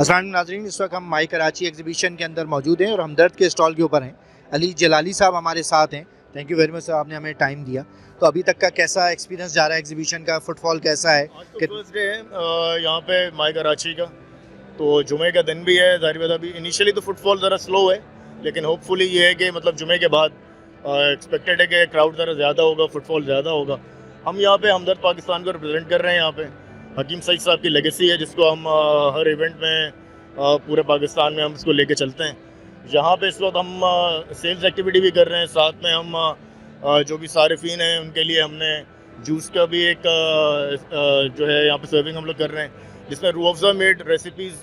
अस्सलाम नाज़रीन, इस वक्त हम माई कराची एग्जीबिशन के अंदर मौजूद हैं और हमदर्द के स्टॉल के ऊपर हैं। अली जलाली साहब हमारे साथ हैं। Thank you very much sir, आपने हमें टाइम दिया। तो अभी तक का कैसा एक्सपीरियंस जा रहा है एग्जीबिशन का, फुटफॉल कैसा है? आज तो फर्स्ट डे है यहाँ पे माई कराची का, तो जुमे का दिन भी है। जाहिर बात अभी इनिशियली तो फुटफॉल ज़रा स्लो है, लेकिन होपफुली ये है कि मतलब जुमे के बाद एक्सपेक्टेड है कि क्राउड ज़रा ज़्यादा होगा, फुटफॉल ज़्यादा होगा। हम यहाँ पे हमदर्द पाकिस्तान को रिप्रेजेंट कर रहे हैं। यहाँ पे हकीम सईद साहब की लेगेसी है, जिसको हम हर इवेंट में पूरे पाकिस्तान में हम इसको लेके चलते हैं। यहाँ पे इस वक्त हम सेल्स एक्टिविटी भी कर रहे हैं, साथ में हम जो भी सारिफीन हैं उनके लिए हमने जूस का भी एक जो है यहाँ पे सर्विंग हम लोग कर रहे हैं, जिसमें रूह अफ़ज़ा मेड रेसिपीज़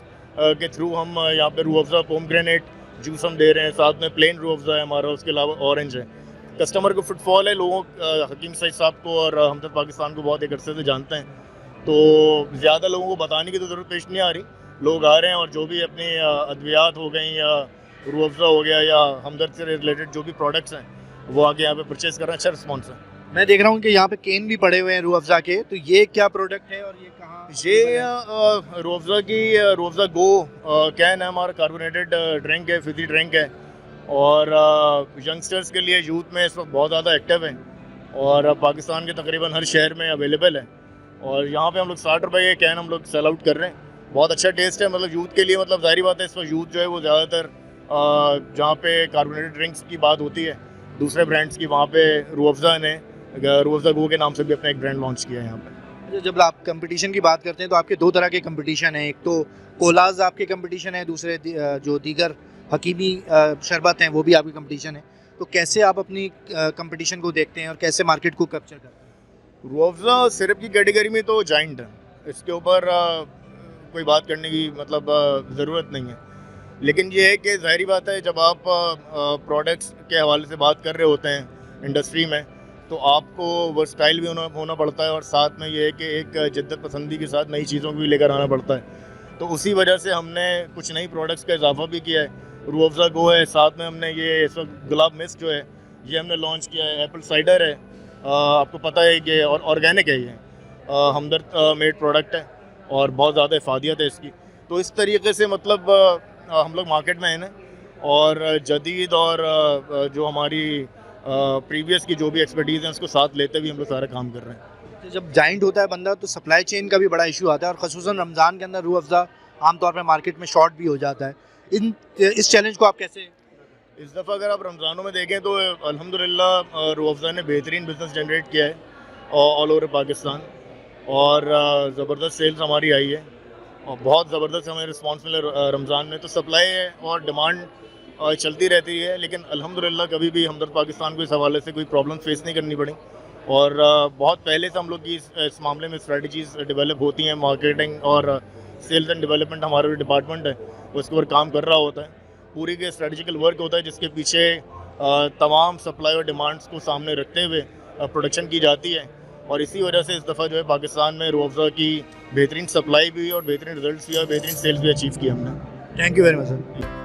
के थ्रू हम यहाँ पे रूह अफ़ज़ा पोमग्रेनेट जूस हम दे रहे हैं। साथ में प्लेन रूह अफ़ज़ा है हमारा, उसके अलावा ऑरेंज है। कस्टमर को फुटफॉल है, लोगों हकीम सईद साहब को और हमदर्द पाकिस्तान को बहुत एक अरसे से जानते हैं, तो ज़्यादा लोगों को बताने की तो ज़रूरत पेश नहीं आ रही। लोग आ रहे हैं और जो भी अपनी अद्वियात हो गई या रूह अफ़ज़ा हो गया या हमदर्द से रिलेटेड जो भी प्रोडक्ट्स हैं वो आके यहाँ पे परचेज़ कर रहे हैं। अच्छा रिस्पॉन्स है। मैं देख रहा हूँ कि यहाँ पे केन भी पड़े हुए हैं रूह अफ़ज़ा के, तो ये क्या प्रोडक्ट है और ये कहाँ? ये रूह अफ़ज़ा की रूह अफ़ज़ा गो कैन है, हमारा कार्बोनेटेड ड्रिंक है, फिज़ी ड्रिंक है, और यंगस्टर्स के लिए यूथ में इस वक्त बहुत ज़्यादा एक्टिव है और पाकिस्तान के तकरीबन हर शहर में अवेलेबल है। और यहाँ पे हम लोग 60 रुपये के कैन हम लोग सेल आउट कर रहे हैं। बहुत अच्छा टेस्ट है, मतलब यूथ के लिए, मतलब जाहिर बात है इस वक्त यूथ जो है वो ज़्यादातर जहाँ पे कार्बोनेटेड ड्रिंक्स की बात होती है दूसरे ब्रांड्स की, वहाँ पे रूह अफ़ज़ा ने रूह अफ़ज़ा गो के नाम से भी अपना एक ब्रांड लॉन्च किया है यहाँ पे। जब आप कंपटीशन की बात करते हैं तो आपके दो तरह के कंपटीशन हैं। एक तो कोलाज आपके कंपटीशन है, दूसरे जो दीगर हकीमी शरबत हैं वो भी आपकी कंपटीशन है। तो कैसे आप अपनी कंपटीशन को देखते हैं और कैसे मार्केट को कैप्चर करते हैं? रूह अफ़ज़ा सिरप की कैटेगरी में तो जाइंट है, इसके ऊपर कोई बात करने की मतलब ज़रूरत नहीं है। लेकिन ये है कि ज़ाहिरी बात है, जब आप प्रोडक्ट्स के हवाले से बात कर रहे होते हैं इंडस्ट्री में, तो आपको वर्सटाइल भी होना पड़ता है और साथ में ये है कि एक जिद्दत पसंदी के साथ नई चीज़ों को भी लेकर आना पड़ता है। तो उसी वजह से हमने कुछ नई प्रोडक्ट्स का इजाफा भी किया है। रूह अफ़ज़ा गो है, साथ में हमने ये इस वक्त गुलाब मिस्ट जो है ये हमने लॉन्च किया है। एप्पल साइडर है, आपको पता है कि और ऑर्गेनिक है, ये हमदर्द मेड प्रोडक्ट है और बहुत ज़्यादा इफ़ादियत है इसकी। तो इस तरीके से मतलब हम लोग मार्केट में हैं ना, और जदीद और जो हमारी प्रीवियस की जो भी एक्सपर्टीज़ हैं उसको साथ लेते हुए हम लोग सारा काम कर रहे हैं। तो जब जाइंट होता है बंदा तो सप्लाई चेन का भी बड़ा इशू आता है और ख़ुसूसन रमज़ान के अंदर रूह अफ़ज़ा आमतौर पर मार्केट में शॉर्ट भी हो जाता है। इस चैलेंज को आप कैसे? इस दफ़ा अगर आप रमज़ानों में देखें तो अल्हम्दुलिल्लाह रूह अफ़ज़ा ने बेहतरीन बिज़नेस जनरेट किया है ऑल ओवर पाकिस्तान, और ज़बरदस्त सेल्स हमारी आई है और बहुत ज़बरदस्त हमें रिस्पांस मिला रमज़ान में। तो सप्लाई है और डिमांड चलती रहती है, लेकिन अल्हम्दुलिल्लाह कभी भी हमदर्द पाकिस्तान को इस हवाले से कोई प्रॉब्लम फेस नहीं करनी पड़ी। और बहुत पहले से हम लोग की इस मामले में स्ट्रेटजीज़ डेवलप होती हैं। मार्केटिंग और सेल्स एंड डेवलपमेंट हमारा जो डिपार्टमेंट है वो इसके ऊपर काम कर रहा होता है। पूरी के स्ट्रेटजिकल वर्क होता है, जिसके पीछे तमाम सप्लाई और डिमांड्स को सामने रखते हुए प्रोडक्शन की जाती है। और इसी वजह से इस दफ़ा जो है पाकिस्तान में रूह अफ़ज़ा की बेहतरीन सप्लाई भी हुई और बेहतरीन रिजल्ट्स भी और बेहतरीन सेल्स भी अचीव किया हमने। Thank you very much sir.